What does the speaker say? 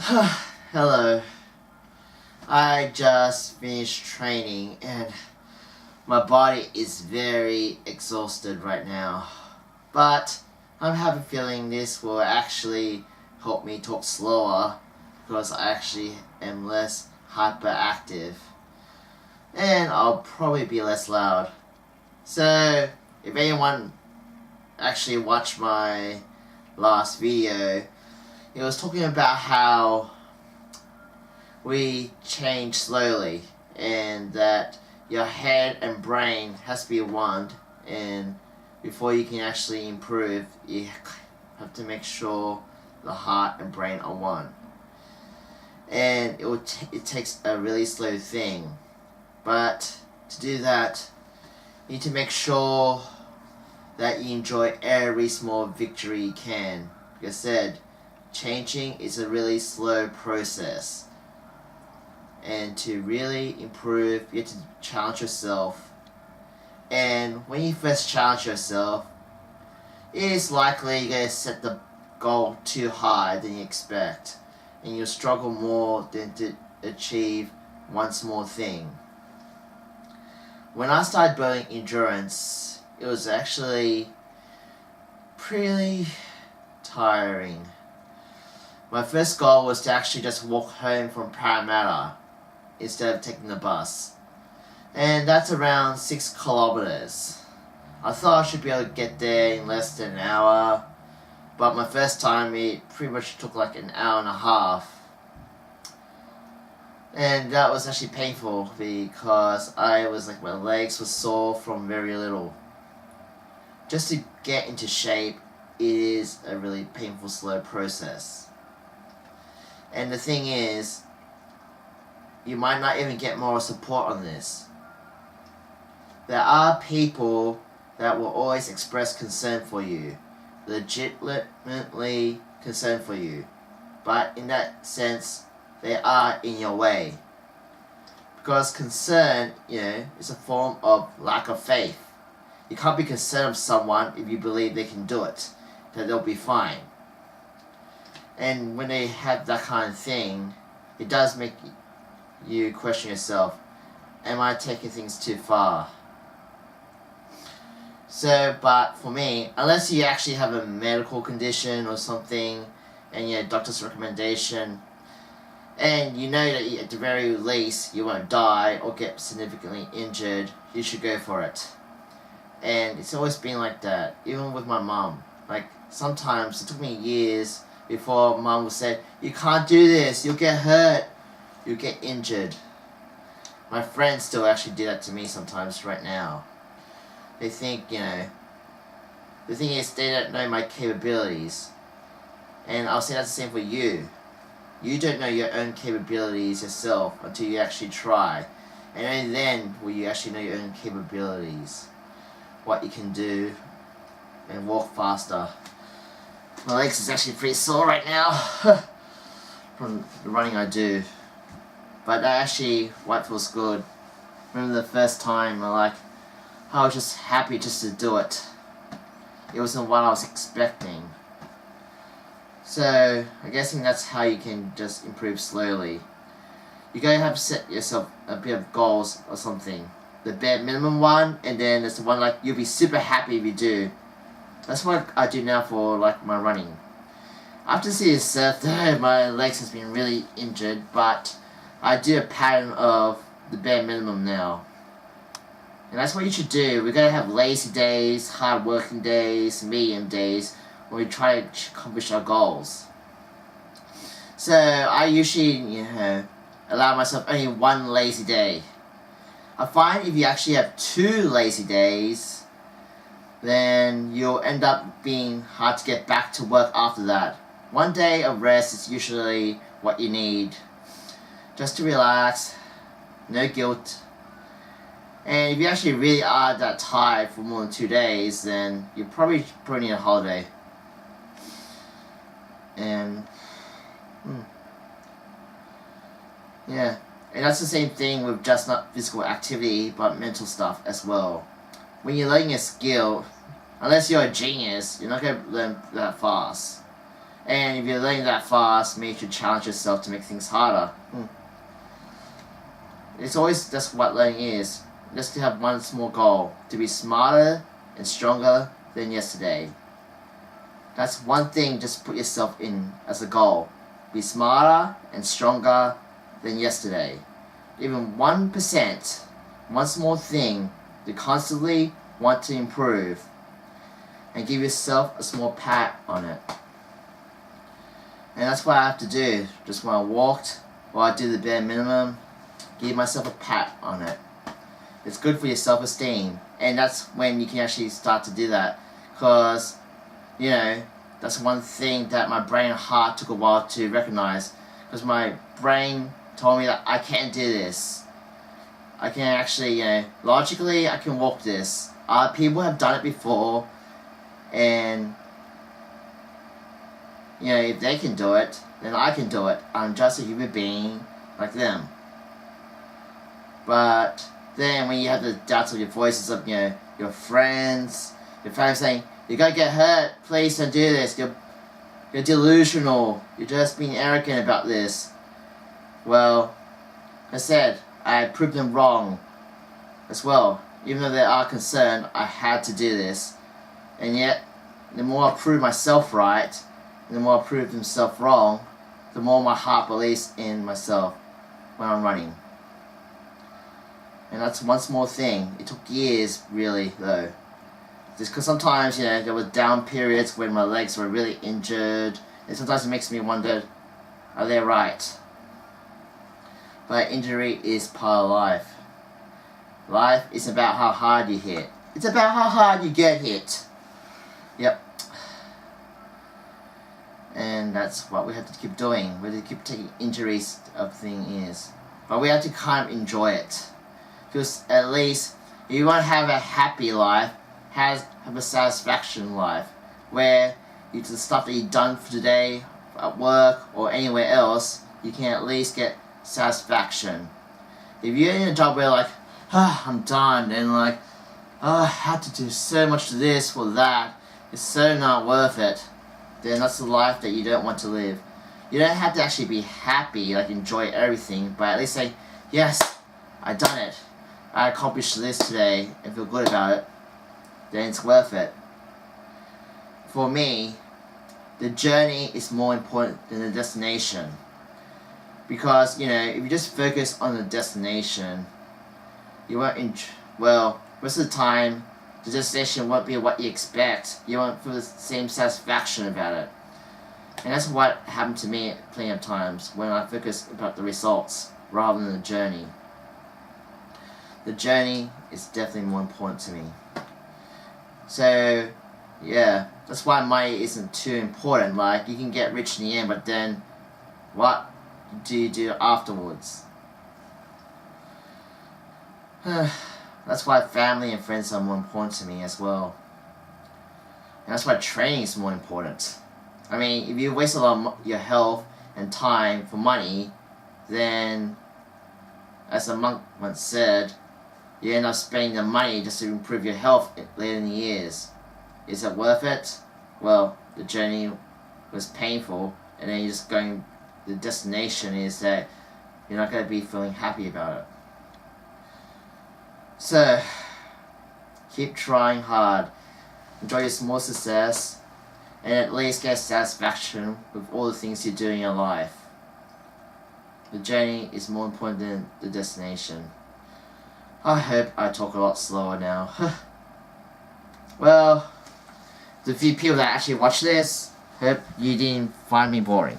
Hello. I just finished training and my body is very exhausted right now. But I'm having a feeling this will actually help me talk slower because I actually am less hyperactive. And I'll probably be less loud. So, if anyone actually watched my last video, it was talking about how we change slowly and that your head and brain has to be one, and before you can actually improve you have to make sure the heart and brain are one, and it takes a really slow thing, but to do that you need to make sure that you enjoy every small victory you can. Like I said, changing is a really slow process, and to really improve you have to challenge yourself. And when you first challenge yourself, it is likely you're going to set the goal too high than you expect, and you'll struggle more than to achieve one small thing. When I started building endurance, it was actually pretty tiring. My first goal was to actually just walk home from Parramatta instead of taking the bus. And that's around 6 kilometers. I thought I should be able to get there in less than an hour, but my first time it pretty much took like an hour and a half. And that was actually painful because my legs were sore from very little. Just to get into shape, it is a really painful, slow process. And the thing is, you might not even get moral support on this. There are people that will always express concern for you, legitimately concerned for you, but in that sense, they are in your way. Because concern, is a form of lack of faith. You can't be concerned of someone if you believe they can do it, that they'll be fine. And when they have that kind of thing, it does make you question yourself, am I taking things too far? So, but for me, unless you actually have a medical condition or something, and your doctor's recommendation, and you know that at the very least you won't die or get significantly injured, you should go for it. And it's always been like that, even with my mum. Like, sometimes it took me years before mum would say, you can't do this, you'll get hurt, you'll get injured. My friends still actually do that to me sometimes right now. They think, the thing is they don't know my capabilities. And I'll say that's the same for you. You don't know your own capabilities yourself until you actually try. And only then will you actually know your own capabilities. What you can do and walk faster. My legs is actually pretty sore right now from the running I do. But that actually, what feels good. Remember the first time I was just happy just to do it. It wasn't what I was expecting. So, I guess that's how you can just improve slowly. You gotta have to set yourself a bit of goals or something. The bare minimum one, and then there's the one you'll be super happy if you do. That's what I do now for my running. After seeing surf though, my legs has been really injured, but I do a pattern of the bare minimum now. And that's what you should do. We're gonna have lazy days, hard working days, medium days, when we try to accomplish our goals. So I usually, allow myself only one lazy day. I find if you actually have 2 lazy days, then you'll end up being hard to get back to work after that. One day of rest is usually what you need. Just to relax, no guilt. And if you actually really are that tired for more than 2 days, then you probably need a holiday. And, yeah. And that's the same thing with just not physical activity, but mental stuff as well. When you're learning a skill, unless you're a genius, you're not going to learn that fast. And if you're learning that fast, maybe you should challenge yourself to make things harder. It's always just what learning is. Just to have one small goal. To be smarter and stronger than yesterday. That's one thing, just put yourself in as a goal. Be smarter and stronger than yesterday. Even 1%, one small thing to constantly want to improve. And give yourself a small pat on it. And that's what I have to do. Just when I walked, or I do the bare minimum, give myself a pat on it. It's good for your self-esteem. And that's when you can actually start to do that. Because, you know, that's one thing that my brain and heart took a while to recognize. Because my brain told me that I can't do this. I can actually, you know, logically I can walk this. People have done it before. And, you know, if they can do it, then I can do it. I'm just a human being like them. But then when you have the doubts of your voices of, you know, your friends, your family saying, you're gonna get hurt, please don't do this, you're delusional, you're just being arrogant about this. Well, I said, I proved them wrong as well. Even though they are concerned, I had to do this. And yet, the more I prove myself right, and the more I prove myself wrong, the more my heart believes in myself when I'm running. And that's one small thing. It took years, really, though. Just because sometimes, you know, there were down periods when my legs were really injured, and sometimes it makes me wonder, are they right? But injury is part of life. Life is about how hard you hit. It's about how hard you get hit. Yep. And that's what we have to keep doing. We have to keep taking injuries of thing is. But we have to kind of enjoy it. Because at least, if you want to have a happy life, have a satisfaction life. Where you do the stuff that you've done for today, at work, or anywhere else, you can at least get satisfaction. If you're in a job where like, I'm done, and like, I had to do so much to this or that, it's so not worth it, then that's the life that you don't want to live. You don't have to actually be happy, like enjoy everything, but at least say, yes, I done it. I accomplished this today and feel good about it. Then it's worth it. For me, the journey is more important than the destination. Because, you know, if you just focus on the destination, you won't well, most of the time, the destination won't be what you expect. You won't feel the same satisfaction about it. And that's what happened to me plenty of times when I focus about the results rather than the journey. The journey is definitely more important to me. So, yeah, that's why money isn't too important. Like, you can get rich in the end, but then what do you do afterwards? That's why family and friends are more important to me as well. And that's why training is more important. I mean, if you waste a lot of your health and time for money, then, as a monk once said, you end up spending the money just to improve your health later in the years. Is it worth it? Well, the journey was painful, and then you're just going, the destination is that you're not going to be feeling happy about it. So, keep trying hard, enjoy your small success, and at least get satisfaction with all the things you do in your life. The journey is more important than the destination. I hope I talk a lot slower now. Well, the few people that actually watch this, hope you didn't find me boring.